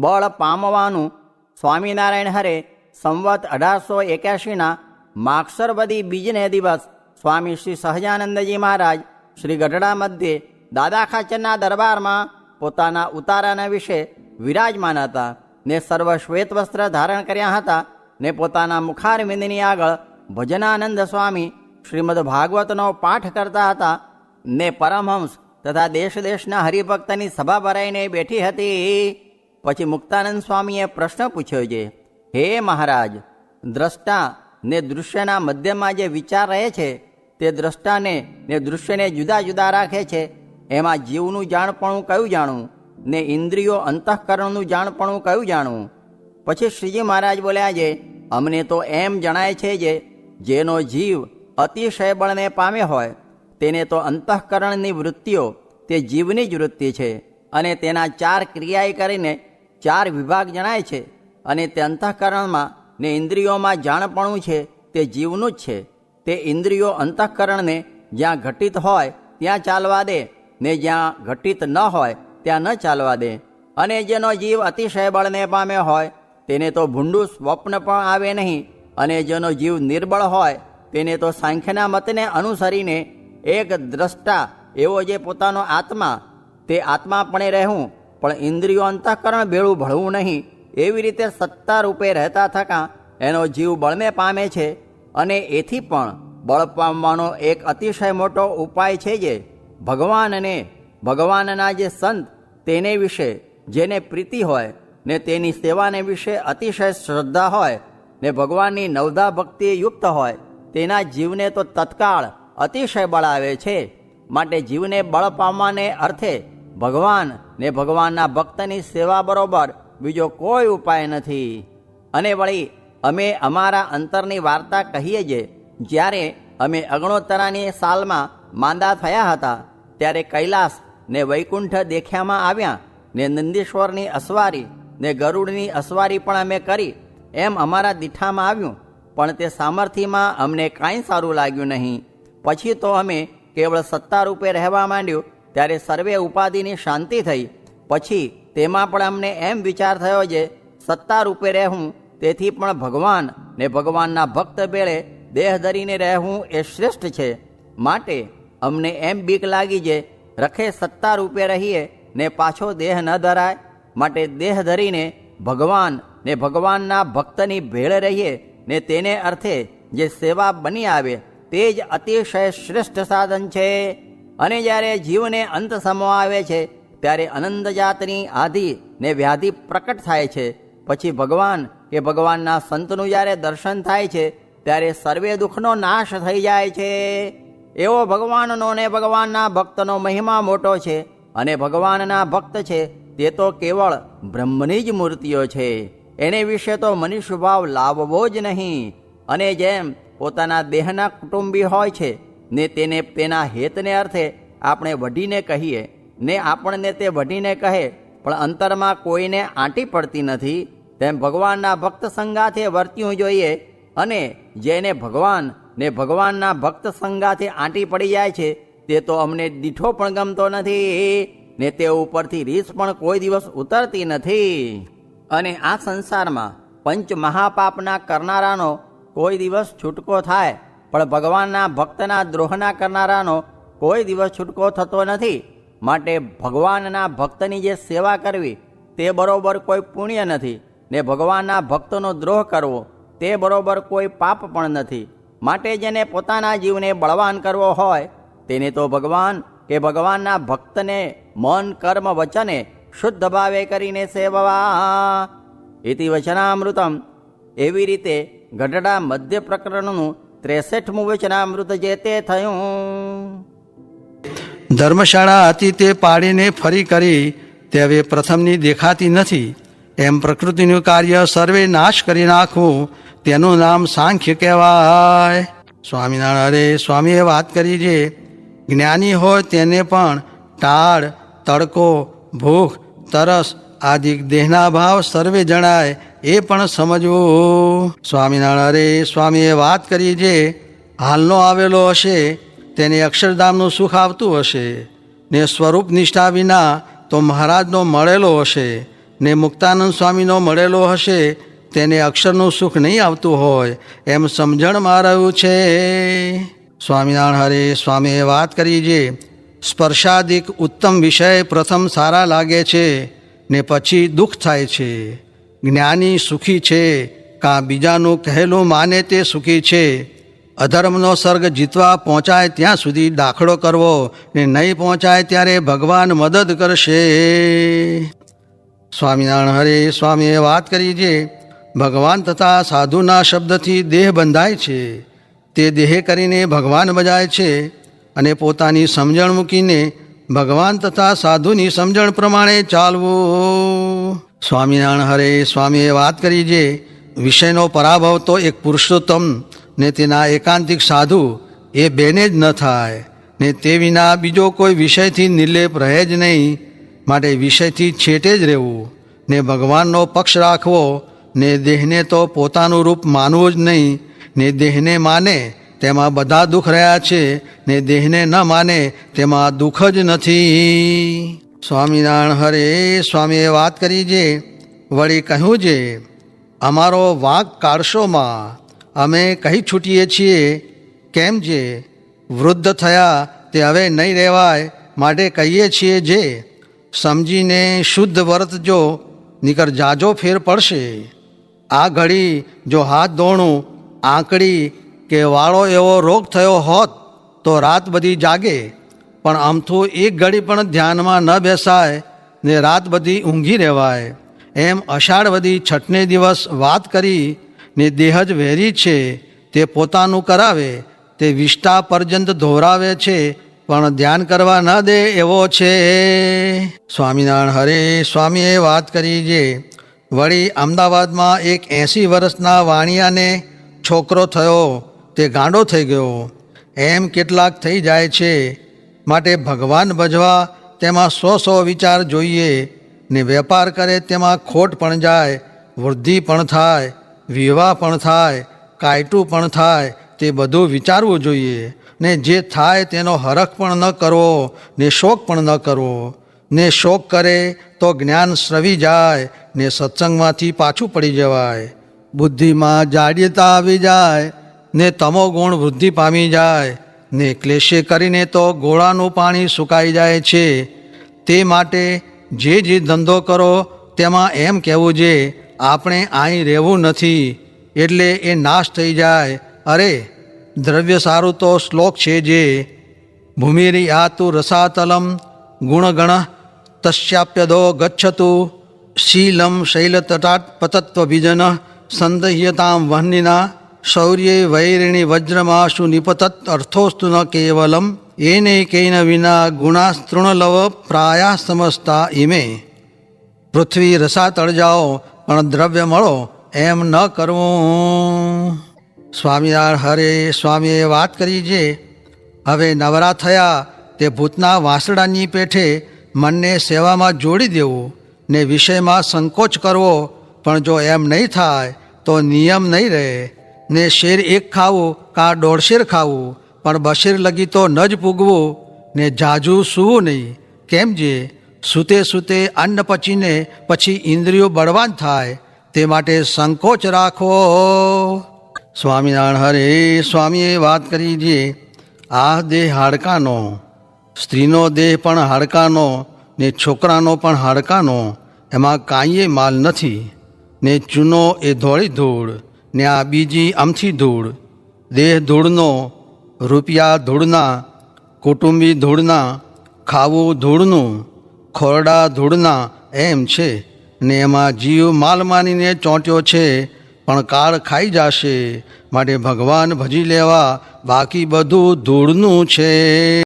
બળ પામવાનું સ્વામિનારાયણ હરે સંવત 1881ના માગસરવદી બીજને દિવસ સ્વામી શ્રી સહજાનંદજી મહારાજ શ્રી ગઢડા મધ્યે દાદા ખાચરના દરબારમાં પોતાના ઉતારાના વિશે વિરાજમાન હતા ને સર્વ શ્વેત વસ્ત્ર ધારણ કર્યા હતા ને પોતાના મુખારવિંદની આગળ ભજનાનંદ સ્વામી શ્રીમદ ભાગવતનો પાઠ કરતા હતા ને પરમહંસ તથા દેશ દેશના હરિભક્તની સભા ભરાઈને બેઠી હતી. પછી મુક્તાનંદ સ્વામીએ પ્રશ્ન પૂછ્યો છે, હે મહારાજ, દ્રષ્ટા ને દૃશ્યના મધ્યમાં જે વિચાર રહે છે તે દ્રષ્ટાને ને દૃશ્યને જુદા જુદા રાખે છે. એમાં જીવનું જાણપણું કયું જાણવું ને ઇન્દ્રિયો અંતઃકરણનું જાણપણું કયું જાણવું? પછી શ્રીજી મહારાજ બોલ્યા છે, અમને તો એમ જણાય છે જે જેનો જીવ અતિશય બળને પામે હોય તેને તો અંતઃકરણની વૃત્તિઓ તે જીવની જ વૃત્તિ છે અને તેના 4 ક્રિયાએ કરીને 4 વિભાગ જણાય છે અને તે અંતઃકરણમાં ને ઇન્દ્રિયોમાં જાણપણું છે તે જીવનું જ છે. તે ઇન્દ્રિયો અંતઃકરણને જ્યાં ઘટિત હોય ત્યાં ચાલવા દે ને જ્યાં ઘટિત ન હોય ત્યાં ન ચાલવા દે. અને જેનો જીવ અતિશય બળને પામે હોય તેને તો ભૂંડું સ્વપ્ન પણ આવે નહીં અને જેનો જીવ નિર્બળ હોય તેને તો સાંખ્યના મતને અનુસરીને એક દ્રષ્ટા એવો જે પોતાનો આત્મા તે આત્માપણે રહેવું પણ ઇન્દ્રિયો અંતઃકરણ ભેળું ભળવું નહીં એવી રીતે સત્તા રૂપે રહેતા થતાં એનો જીવ બળને પામે છે. અને એથી પણ બળ પામવાનો એક અતિશય મોટો ઉપાય છે જે ભગવાનને ભગવાનના જે સંત તેને વિશે જેને પ્રીતિ હોય ને તેની સેવાને વિશે અતિશય શ્રદ્ધા હોય ને ભગવાનની નવધા ભક્તિ યુક્ત હોય તેના જીવને તો તત્કાળ અતિશય બળ આવે છે. માટે જીવને બળ પામવાને અર્થે ભગવાન ને ભગવાનના ભક્તની સેવા બરોબર બીજો કોઈ ઉપાય નથી. અને વળી અમે અમારા અંતરની વાર્તા કહીએ જે જ્યારે અમે અગણોત્તરાની સાલમાં માંદા થયા હતા ત્યારે કૈલાસ ને વૈકુંઠ દેખ્યામાં આવ્યા ને નંદીશ્વરની અસવારી ને ગરુડની અસવારી પણ અમે કરી એમ અમારા દીઠામાં આવ્યું. પણ તે સામર્થ્યમાં અમને કાંઈ સારું લાગ્યું નહીં. પછી તો અમે કેવળ સત્તા રૂપે રહેવા માંડ્યું ત્યારે સર્વે ઉપાધિની શાંતિ થઈ. પછી તેમાં પણ અમને એમ વિચાર થયો છે સત્તા રૂપે રહેવું તેથી પણ ભગવાન ને ભગવાનના ભક્ત ભેળે દેહ ધરીને રહેવું એ શ્રેષ્ઠ છે. માટે અમને એમ બીક લાગી છે રખે સત્તા રૂપે રહીએ ને પાછો દેહ ન ધરાય. માટે દેહ ધરીને ભગવાન ને ભગવાનના ભક્તની ભેળે રહીએ ને તેને અર્થે જે સેવા બની આવે તે જ અતિશય શ્રેષ્ઠ સાધન છે. અને જ્યારે જીવને અંત સમો આવે છે ત્યારે અનંત જાતની આધિ ને વ્યાધિ પ્રકટ થાય છે. પછી ભગવાન કે ભગવાનના સંતનું જ્યારે દર્શન થાય છે ત્યારે સર્વે દુઃખનો નાશ થઈ જાય છે. એવો ભગવાનનો ને ભગવાનના ભક્તનો મહિમા મોટો છે. અને ભગવાનના ભક્ત છે તે તો કેવળ બ્રહ્મની જ મૂર્તિઓ છે. એને વિશે તો મનુષ્ય ભાવ લાવવો જ નહીં. અને જેમ પોતાના દેહના કુટુંબી હોય છે ને તેને તેના હેતને અર્થે આપણે વઢીને કહીએ ને આપણને તે વઢીને કહે પણ અંતરમાં કોઈને આંટી પડતી નથી તેમ ભગવાનના ભક્ત સંગાથે વર્ત્યું જોઈએ. અને જેને ભગવાન ને ભગવાનના ભક્ત સંગાથે આંટી પડી જાય છે તે તો અમને દીઠો પણ ગમતો નથી ને તે ઉપરથી રીસ પણ કોઈ દિવસ ઉતરતી નથી. અને આ સંસારમાં પંચ મહાપાપના કરનારાનો કોઈ દિવસ છૂટકો થાય પણ ભગવાનના ભક્તના દ્રોહના કરનારાનો કોઈ દિવસ છૂટકો થતો નથી. માટે ભગવાનના ભક્તની જે સેવા કરવી તે બરોબર કોઈ પુણ્ય નથી ને ભગવાનના ભક્તનો દ્રોહ કરવો તે બરોબર કોઈ પાપ પણ નથી. માટે જેને પોતાના જીવને બળવાન કરવો હોય તેને તો ભગવાન કે ભગવાનના ભક્તને મન કર્મ વચને શુદ્ધ ભાવે કરીને સેવવા. ઇતિ વચનામૃતમ. એવી રીતે ગઢડા મધ્ય પ્રકરણનું 63મું વચનામૃત જે તે થયું. ધર્મશાળા હતી તે પાડીને ફરી કરી તે હવે પ્રથમની દેખાતી નથી. એમ પ્રકૃતિનું કાર્ય સર્વે નાશ કરી નાખવું તેનું નામ સાંખ્ય કહેવાય. સ્વામિનારાયણ સ્વામીએ વાત કરી છે જ્ઞાની હોય તેને પણ ટાળ તડકો ભૂખ તરસ આદિ દેહના ભાવ સર્વે જણાય એ પણ સમજવું. સ્વામિનારાયણ સ્વામીએ વાત કરી છે હાલનો આવેલો હશે તેને અક્ષરધામનું સુખ આવતું હશે ને સ્વરૂપ નિષ્ઠા વિના તો મહારાજનો મળેલો હશે ને મુક્તાનંદ સ્વામીનો મળેલો હશે તેને અક્ષરનું સુખ નહીં આવતું હોય એમ સમજણમાં રહ્યું છે. સ્વામિનારાયણ હરે સ્વામીએ વાત કરી જે સ્પર્શાદિક ઉત્તમ વિષય પ્રથમ સારા લાગે છે ને પછી દુઃખ થાય છે. જ્ઞાની સુખી છે કાં બીજાનું કહેલું માને તે સુખી છે. અધર્મનો સર્ગ જીતવા પહોંચાય ત્યાં સુધી દાખલો કરવો ને નહીં પહોંચાય ત્યારે ભગવાન મદદ કરશે. સ્વામિનારાયણ હરે સ્વામીએ વાત કરી છે ભગવાન તથા સાધુના શબ્દથી દેહ બંધાય છે તે દેહ કરીને ભગવાન બજાય છે અને પોતાની સમજણ મૂકીને ભગવાન તથા સાધુની સમજણ પ્રમાણે ચાલવું. સ્વામિનારાયણ હરે સ્વામીએ વાત કરી છે વિષયનો પરાભવ તો એક પુરુષોત્તમ ને તેના એકાંતિક સાધુ એ બેને જ ન થાય ને તે વિના બીજો કોઈ વિષયથી નિર્લેપ રહે જ નહીં. માટે વિષયથી છેટે જ રહેવું ને ભગવાનનો પક્ષ રાખવો ને દેહને તો પોતાનું રૂપ માનવું જ નહીં ને દેહને માને તેમાં બધા દુઃખ રહ્યા છે ને દેહને ન માને તેમાં દુઃખ જ નથી. સ્વામિનારાયણ હરે સ્વામીએ વાત કરી છે વળી કહ્યું છે અમારો વાંક કાઢશોમાં અમે કહી છૂટીએ છીએ કેમ છે વૃદ્ધ થયા તે હવે નહીં રહેવાય માટે કહીએ છીએ જે સમજીને શુદ્ધ વર્તજો નીકર જાજો ફેર પડશે. આ ઘડી જો હાથ ધોણું આંકડી કે વાળો એવો રોગ થયો હોત તો રાત બધી જાગે પણ આમથું એક ઘડી પણ ધ્યાનમાં ન બેસાય ને રાત બધી ઊંઘી રહેવાય. એમ અષાઢવદી છઠને દિવસ વાત કરી ને દેહ જ વહેરી છે તે પોતાનું કરાવે તે વિષ્ટા પર્યંત ધોરાવે છે પણ ધ્યાન કરવા ન દે એવો છે. સ્વામિનારાયણ હરે સ્વામીએ વાત કરી છે વળી અમદાવાદમાં એક 80 વર્ષના વાણિયાને છોકરો થયો તે ગાંડો થઈ ગયો. એમ કેટલાક થઈ જાય છે માટે ભગવાન ભજવા તેમાં 100 વિચાર જોઈએ ને વેપાર કરે તેમાં ખોટ પણ જાય, વૃદ્ધિ પણ થાય, વિવાહ પણ થાય, કાયટું પણ થાય તે બધું વિચારવું જોઈએ ને જે થાય તેનો હરખ પણ ન કરવો ને શોક પણ ન કરવો ને શોક કરે તો જ્ઞાન શ્રવી જાય ને સત્સંગમાંથી પાછું પડી જવાય. બુદ્ધિમાં જાડ્યતા આવી જાય ને તમો ગુણ વૃદ્ધિ પામી જાય ને ક્લેશે કરીને તો ગોળાનું પાણી સુકાઈ જાય છે. તે માટે જે ધંધો કરો તેમાં એમ કહેવું છે આપણે અહીં રહેવું નથી એટલે એ નાશ થઈ જાય. અરે દ્રવ્ય સારું તો શ્લોક છે જે ભૂમિરી યાતુ રસાતલમ ગુણગણ તસ્યાપ્યદો ગચ્છતુ શીલમ શૈલતટાટ પતત્વ બીજન સંદહ્યતામ વહ્નિના શૌર્ય વૈરિણી વજ્રમાશુ નિપતત અર્થોસ્તુ ન કેવલમ એને કેન વિના ગુણાસ્તૃણલવ પ્રાયા સમજતા ઇમે. પૃથ્વી રસાતળ જાઓ પણ દ્રવ્ય મળો એમ ન કરવું. સ્વામિનારાયણ હરે સ્વામીએ વાત કરી છે હવે નવરા થયા તે ભૂતના વાંસડાની પેઠે મનને સેવામાં જોડી દેવું ને વિષયમાં સંકોચ કરવો પણ જો એમ નહીં થાય તો નિયમ નહીં રહે ને શેર એક ખાવું કાં 1.5 શેર ખાવું પણ 2 શેર લગી તો ન જ પૂગવું ને જાજુ સૂવું નહીં. કેમ જે સૂતે સૂતે અન્ન પચીને પછી ઇન્દ્રિયો બળવાન થાય તે માટે સંકોચ રાખવો. સ્વામિનારાયણ હરે સ્વામીએ વાત કરી છે આ દેહ હાડકાનો, સ્ત્રીનો દેહ પણ હાડકાનો ને છોકરાનો પણ હાડકાનો, એમાં કાંઈએ માલ નથી ને ચૂનો એ ધોળી ધૂળ ને આ બીજી અમથી ધૂળ. દેહ ધૂળનો, રૂપિયા ધૂળના, કુટુંબી ધૂળના, ખાવું ધૂળનું, ખોરડા ધૂળના એમ છે ને એમાં જીવ માલ માનીને ચોંટ્યો છે પણ કાળ ખાઈ જશે માટે ભગવાન ભજી લેવા બાકી બધું ધૂળનું છે.